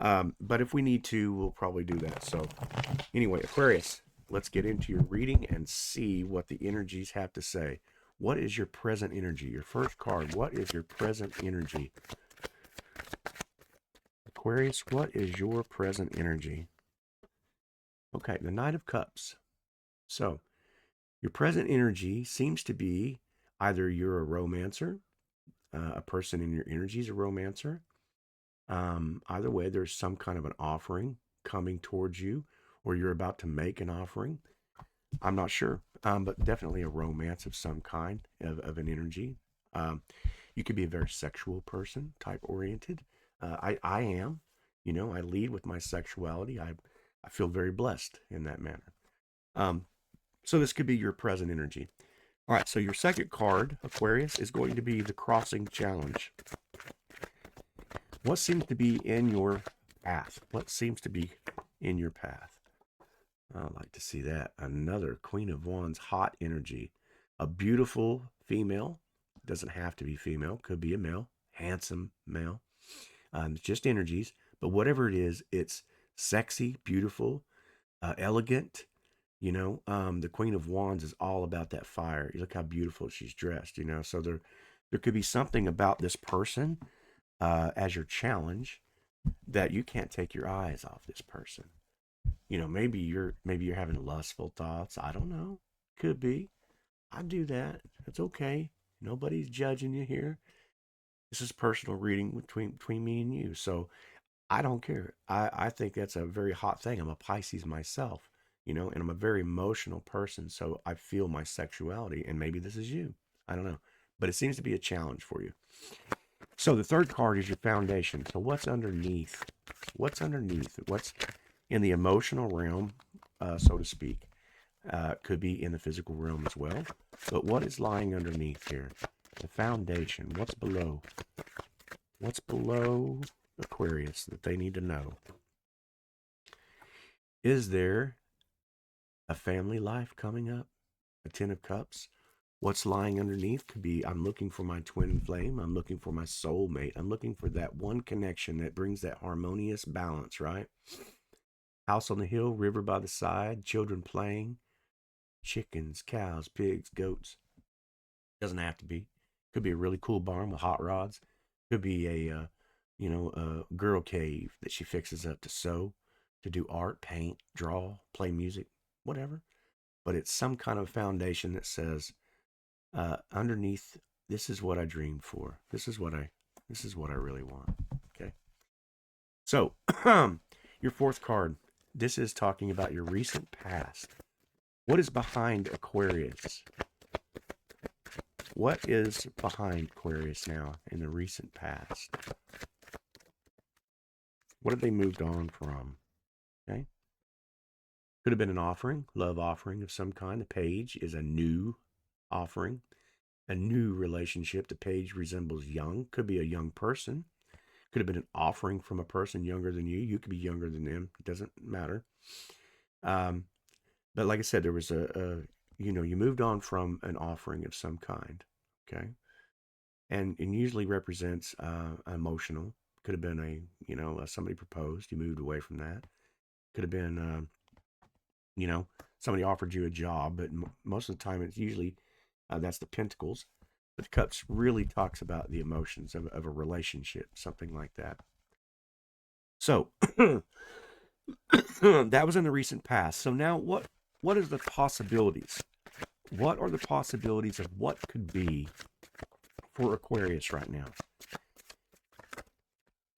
but if we need to, we'll probably do that. So anyway, Aquarius, let's get into your reading and see what the energies have to say. What is your present energy? Your first card, what is your present energy? Aquarius, what is your present energy? Okay, the Knight of Cups. So, your present energy seems to be either you're a romancer, a person in your energy is a romancer. Either way, there's some kind of an offering coming towards you, or you're about to make an offering. I'm not sure, but definitely a romance of some kind of an energy. You could be a very sexual person, type oriented. I am, I lead with my sexuality. I feel very blessed in that manner. So this could be your present energy. All right, so your second card, Aquarius, is going to be the Crossing Challenge. What seems to be in your path? What seems to be in your path? I'd like to see that. Another Queen of Wands, hot energy. A beautiful female. Doesn't have to be female. Could be a male. Handsome male. Just energies. But whatever it is, it's sexy, beautiful, elegant. The Queen of Wands is all about that fire. You look how beautiful she's dressed, so There could be something about this person as your challenge that you can't take your eyes off this person. You know, maybe you're having lustful thoughts. I don't know. Could be. I do that. It's okay. Nobody's judging you here. This is personal reading between me and you. So I don't care. I think that's a very hot thing. I'm a Pisces myself, you know, and I'm a very emotional person. So I feel my sexuality, and maybe this is you. I don't know. But it seems to be a challenge for you. So the third card is your foundation. So what's underneath? What's underneath? What's in the emotional realm, so to speak? Could be in the physical realm as well. But what is lying underneath here? The foundation. What's below? What's below Aquarius that they need to know? Is there a family life coming up? A 10 of Cups? What's lying underneath could be, I'm looking for my twin flame. I'm looking for my soulmate. I'm looking for that one connection that brings that harmonious balance, right? House on the hill, river by the side, children playing, chickens, cows, pigs, goats. Doesn't have to be. Could be a really cool barn with hot rods. Could be a girl cave that she fixes up to sew, to do art, paint, draw, play music, whatever. But it's some kind of foundation that says, underneath, this is what I dreamed for. This is what I really want. Okay. So, your fourth card. This is talking about your recent past. What is behind Aquarius? What is behind Aquarius now in the recent past? What have they moved on from? Okay. Could have been an offering, love offering of some kind. The page is a new offering, a new relationship. The page resembles young. Could be a young person. Could have been an offering from a person younger than you. You could be younger than them. It doesn't matter. But like I said, there was you moved on from an offering of some kind. Okay. And it usually represents emotional. Could have been somebody proposed. You moved away from that. Could have been, somebody offered you a job, but most of the time it's usually, that's the Pentacles. But the Cups really talks about the emotions of a relationship, something like that. So that was in the recent past. So now what is the possibilities? What are the possibilities of what could be for Aquarius right now?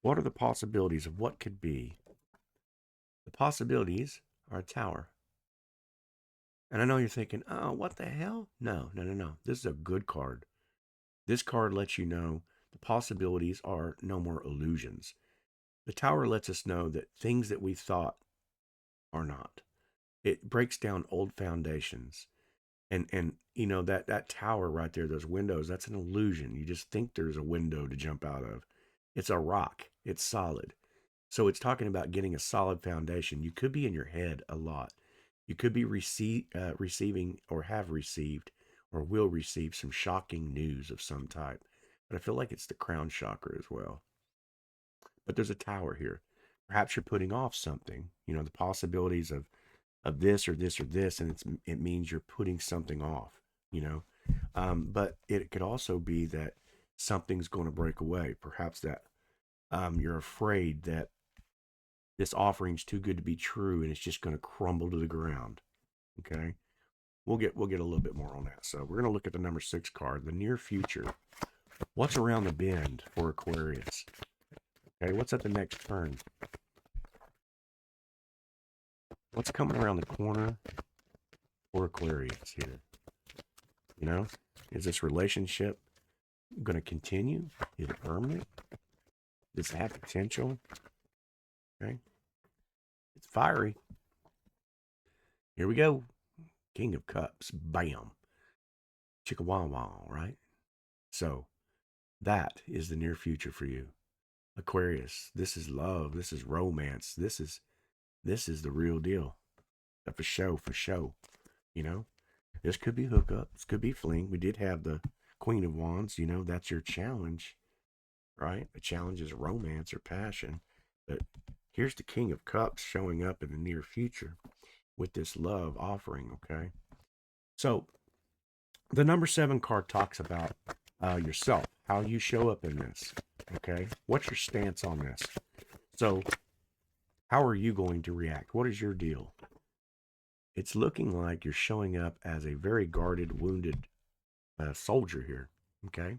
What are the possibilities of what could be? The possibilities are a Tower. And I know you're thinking, oh, what the hell? No. This is a good card. This card lets you know the possibilities are no more illusions. The Tower lets us know that things that we thought are not. It breaks down old foundations. And that tower right there, those windows, that's an illusion. You just think there's a window to jump out of. It's a rock. It's solid. So it's talking about getting a solid foundation. You could be in your head a lot. You could be receiving or have received or will receive some shocking news of some type. But I feel like it's the crown chakra as well. But there's a Tower here. Perhaps you're putting off something. The possibilities of this or this or this, and it means you're putting something off. But it could also be that something's going to break away. Perhaps that you're afraid that this offering's too good to be true, and it's just going to crumble to the ground. Okay. We'll get a little bit more on that. So we're going to look at the number 6 card, the near future. What's around the bend for Aquarius? Okay, what's at the next turn? What's coming around the corner for Aquarius here? Is this relationship going to continue? Is it permanent? Does it have potential? Okay. It's fiery. Here we go. King of Cups. Bam. Chickawawa, right? So that is the near future for you. Aquarius, this is love. This is romance. This is the real deal. For show. This could be hookup. This could be fling. We did have the Queen of Wands. That's your challenge, right? The challenge is romance or passion. But here's the King of Cups showing up in the near future with this love offering, okay? So the number 7 card talks about yourself, how you show up in this. Okay, what's your stance on this? So, how are you going to react? What is your deal? It's looking like you're showing up as a very guarded, wounded soldier here. Okay,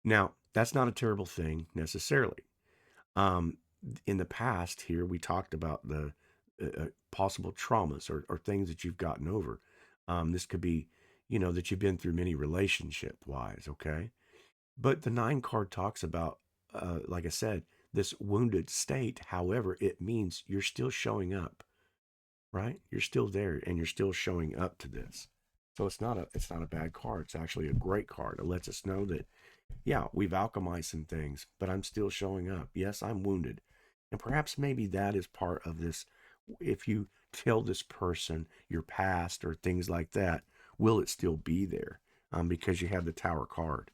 now that's not a terrible thing necessarily. Um, in the past, here we talked about the possible traumas or things that you've gotten over. This could be, that you've been through many relationship wise. Okay, but the 9 card talks about, like I said, this wounded state. However, it means you're still showing up, right? You're still there and you're still showing up to this. So it's not a bad card. It's actually a great card. It lets us know that, yeah, we've alchemized some things, but I'm still showing up. Yes, I'm wounded. And perhaps maybe that is part of this. If you tell this person your past or things like that, will it still be there? Because you have the Tower card.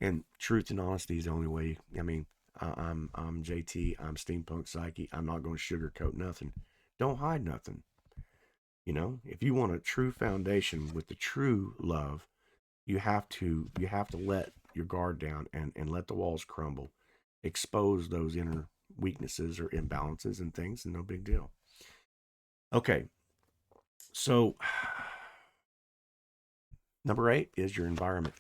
And truth and honesty is the only way. I mean, I'm JT. I'm Steampunk Psyche. I'm not going to sugarcoat nothing. Don't hide nothing. If you want a true foundation with the true love, you have to let your guard down and let the walls crumble, expose those inner weaknesses or imbalances and things, and no big deal. Okay, so number 8 is your environment,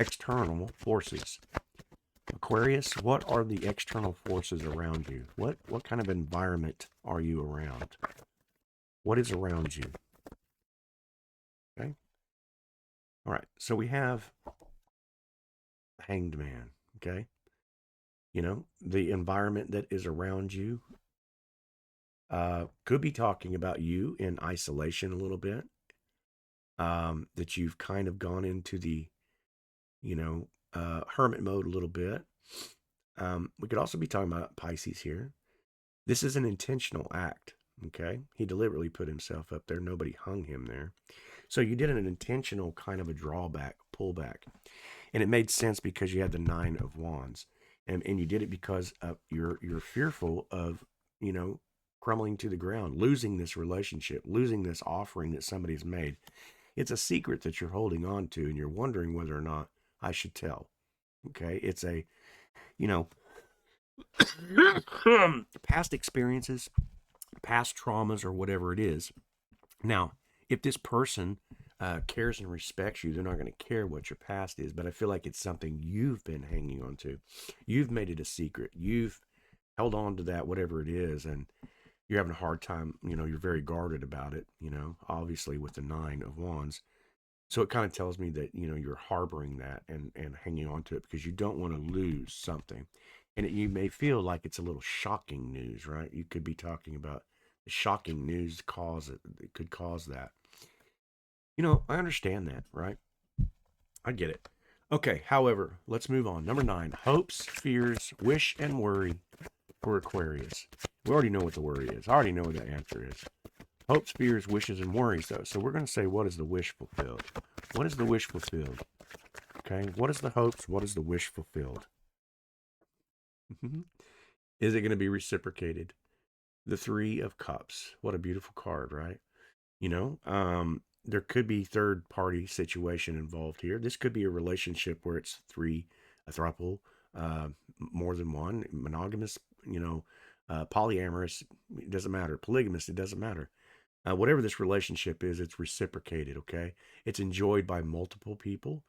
external forces. Aquarius, what are the external forces around you? What kind of environment are you around? What is around you? Okay. All right. So we have the Hanged Man. Okay. The environment that is around you could be talking about you in isolation a little bit. That you've kind of gone into the, hermit mode a little bit. We could also be talking about Pisces here. This is an intentional act. Okay. He deliberately put himself up there. Nobody hung him there. So you did an intentional kind of a drawback, pullback. And it made sense because you had the 9 of Wands. And you did it because you're fearful of, crumbling to the ground, losing this relationship, losing this offering that somebody's made. It's a secret that you're holding on to, and you're wondering whether or not I should tell. Okay. It's a, past experiences, past traumas, or whatever it is. Now, if this person cares and respects you, they're not going to care what your past is. But I feel like it's something you've been hanging on to. You've made it a secret. You've held on to that, whatever it is, and you're having a hard time. You're very guarded about it. Obviously with the 9 of Wands. So it kind of tells me that you're harboring that and hanging on to it because you don't want to lose something. And you may feel like it's a little shocking news, right? You could be talking about the shocking news it could cause that. I understand that, right? I get it. Okay, however, let's move on. Number 9, hopes, fears, wish, and worry for Aquarius. We already know what the worry is. I already know what the answer is. Hopes, fears, wishes, and worries, though. So we're going to say, what is the wish fulfilled? What is the wish fulfilled? Okay, what is the hopes? What is the wish fulfilled? Is it going to be reciprocated? The 3 of Cups. What a beautiful card, right? There could be third party situation involved here. This could be a relationship where it's 3, a throuple, more than one, monogamous, polyamorous, it doesn't matter. Polygamous, it doesn't matter. Whatever this relationship is, it's reciprocated. Okay, it's enjoyed by multiple people.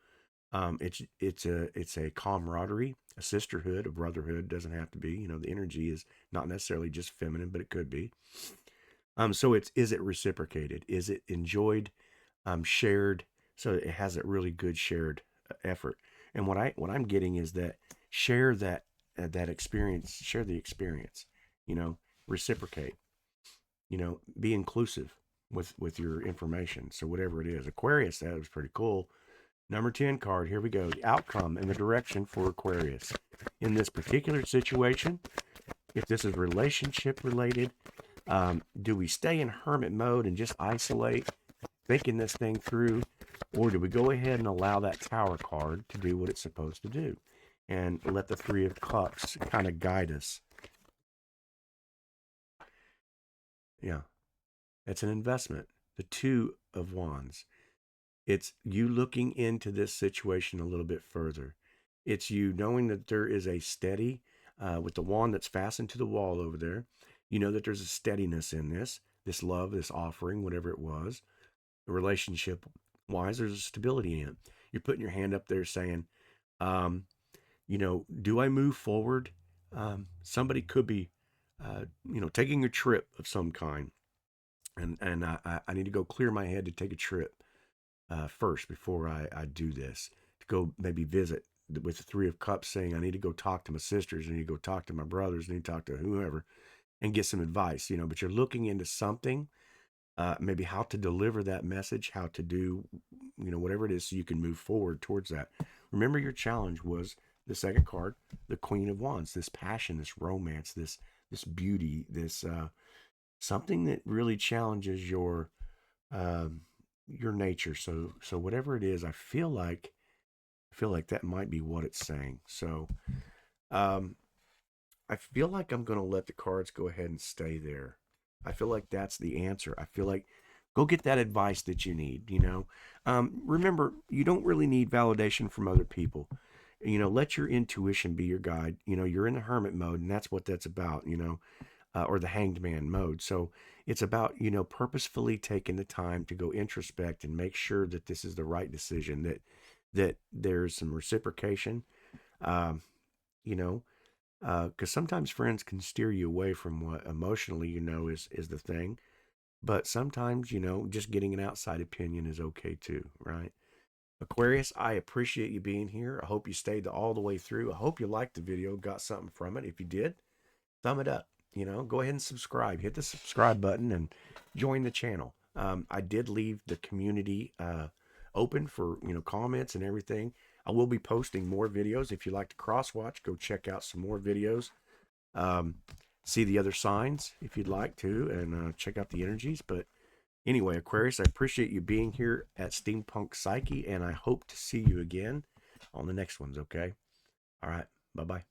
It's a camaraderie, a sisterhood, a brotherhood. Doesn't have to be. The energy is not necessarily just feminine, but it could be. So is it reciprocated? Is it enjoyed, shared? So it has a really good shared effort. And what I'm getting is that share that experience, share the experience. Reciprocate. Be inclusive with your information. So whatever it is, Aquarius, that was pretty cool. Number 10 card. Here we go. The outcome and the direction for Aquarius in this particular situation. If this is relationship related. Do we stay in hermit mode and just isolate, thinking this thing through, or do we go ahead and allow that Tower card to do what it's supposed to do and let the 3 of Cups kind of guide us? Yeah, it's an investment. The 2 of Wands. It's you looking into this situation a little bit further. It's you knowing that there is a steady, with the wand that's fastened to the wall over there. You know that there's a steadiness in this love, this offering, whatever it was, relationship wise, there's a stability in it. You're putting your hand up there saying, um, do I move forward? Somebody could be, taking a trip of some kind, and I need to go clear my head to take a trip first before I do this. To go maybe visit with the Three of Cups, saying I need to go talk to my sisters, I need to go talk to my brothers, I need to talk to whoever, and get some advice. But you're looking into something, maybe how to deliver that message, how to do, whatever it is, so you can move forward towards that. Remember, your challenge was the second card, the Queen of Wands, this passion, this romance, this beauty, this something that really challenges your nature. So whatever it is, I feel like that might be what it's saying. So I feel like I'm going to let the cards go ahead and stay there. I feel like that's the answer. I feel like go get that advice that you need. Remember, you don't really need validation from other people. Let your intuition be your guide. You're in the hermit mode, and that's what that's about. Or the hanged man mode. So it's about, purposefully taking the time to go introspect and make sure that this is the right decision, that there's some reciprocation, um, because sometimes friends can steer you away from what emotionally, is the thing. But sometimes, just getting an outside opinion is okay too, right? Aquarius, I appreciate you being here. I hope you stayed all the way through. I hope you liked the video, got something from it. If you did, thumb it up. Go ahead and subscribe. Hit the subscribe button and join the channel. I did leave the community open for comments and everything. I will be posting more videos. If you like to cross watch, go check out some more videos. See the other signs if you'd like to, and check out the energies. But anyway, Aquarius, I appreciate you being here at Steampunk Psyche, and I hope to see you again on the next ones. Okay. All right. Bye-bye.